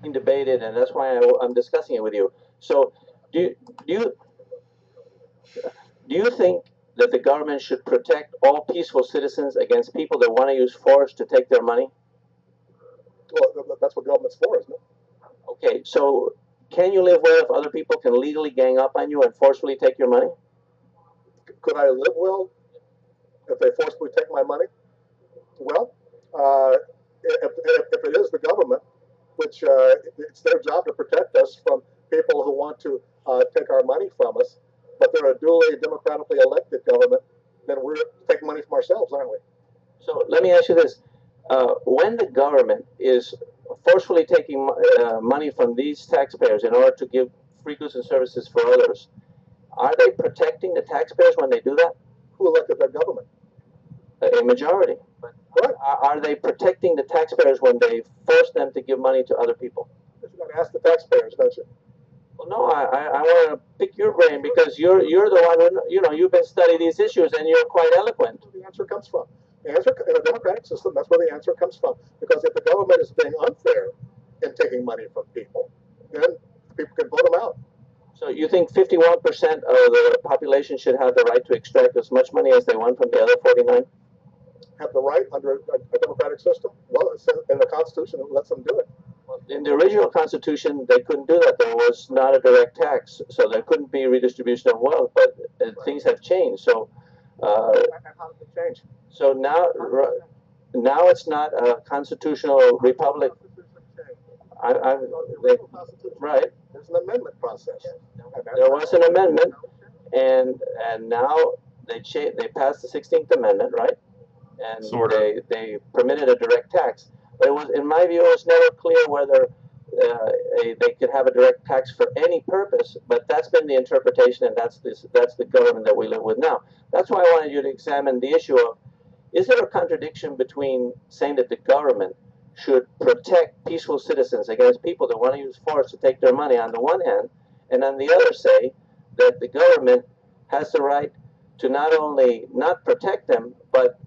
being debated, and that's why I'm discussing it with you. So, do you do you think that the government should protect all peaceful citizens against people that want to use force to take their money? Well, that's what government's for, isn't it? Okay, so can you live well if other people can legally gang up on you and forcefully take your money? Could I live well if they forcibly take my money? Well, uh, if it is the government, which it's their job to protect us from people who want to take our money from us, but they're a duly democratically elected government, then we're taking money from ourselves, aren't we? So let me ask you this. When the government is forcefully taking money from these taxpayers in order to give free goods and services for others, are they protecting the taxpayers when they do that? Who elected that government? A majority. But Right. are they protecting the taxpayers when they force them to give money to other people? You got to ask the taxpayers, don't you? Well, no, I want to pick your brain because you're the one who, you've been studying these issues and you're quite eloquent. That's where the answer comes from. The answer in a democratic system, that's where the answer comes from. Because if the government is being unfair in taking money from people, then people can vote them out. So you think 51% of the population should have the right to extract as much money as they want from the other 49? Have the right under a democratic system? Well, it says in the Constitution it lets them do it. In the original Constitution, they couldn't do that. There was not a direct tax, so there couldn't be redistribution of wealth. But things have changed. So, how did they change? So now it's not a constitutional republic. Right. There's an amendment process. There was an amendment, and now they passed the 16th Amendment, right? And they permitted a direct tax. But it was, in my view, it was never clear whether they could have a direct tax for any purpose. But that's been the interpretation, and that's the government that we live with now. That's why I wanted you to examine the issue of: is there a contradiction between saying that the government should protect peaceful citizens against people that want to use force to take their money on the one hand, and on the other say that the government has the right to not only not protect them, but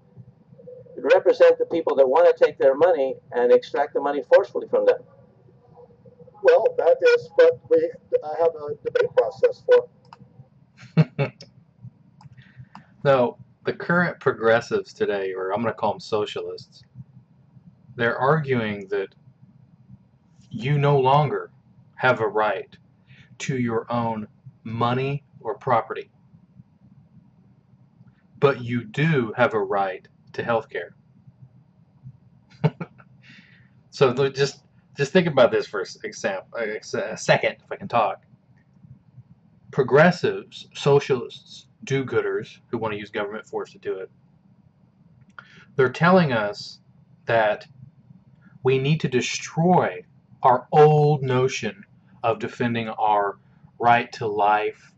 represent the people that want to take their money and extract the money forcefully from them? Well, that is what I have a debate process for. So, the current progressives today, or I'm going to call them socialists, they're arguing that you no longer have a right to your own money or property, but you do have a right to health care. So just think about this for a second, if I can talk. Progressives, socialists, do-gooders who want to use government force to do it, they're telling us that we need to destroy our old notion of defending our right to life,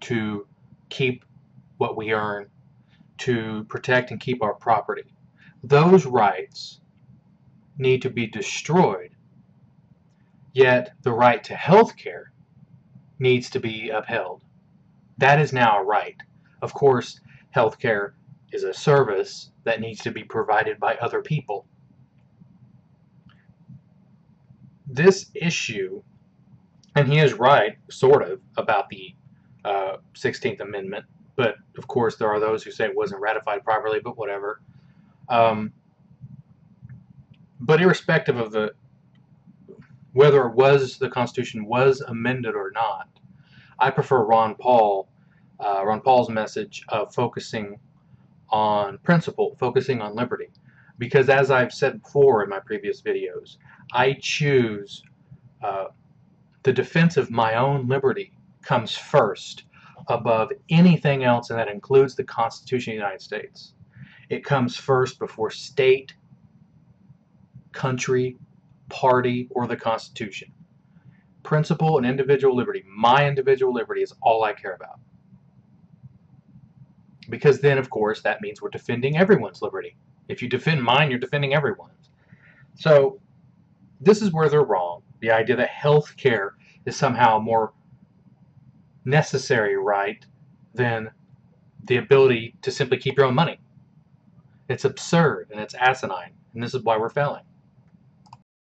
to keep what we earn, to protect and keep our property. Those rights need to be destroyed, yet the right to health care needs to be upheld. That is now a right. Of course, health care is a service that needs to be provided by other people. This issue, and he is right, sort of, about the 16th Amendment, but of course there are those who say it wasn't ratified properly, but whatever. But irrespective of whether the Constitution was amended or not, I prefer Ron Paul's message of focusing on principle, focusing on liberty. Because as I've said before in my previous videos, I choose the defense of my own liberty comes first above anything else, and that includes the Constitution of the United States. It comes first before state, country, party, or the Constitution. Principle and individual liberty, my individual liberty, is all I care about. Because then, of course, that means we're defending everyone's liberty. If you defend mine, you're defending everyone's. So this is where they're wrong. The idea that health care is somehow a more necessary right than the ability to simply keep your own money. It's absurd and it's asinine, and this is why we're failing.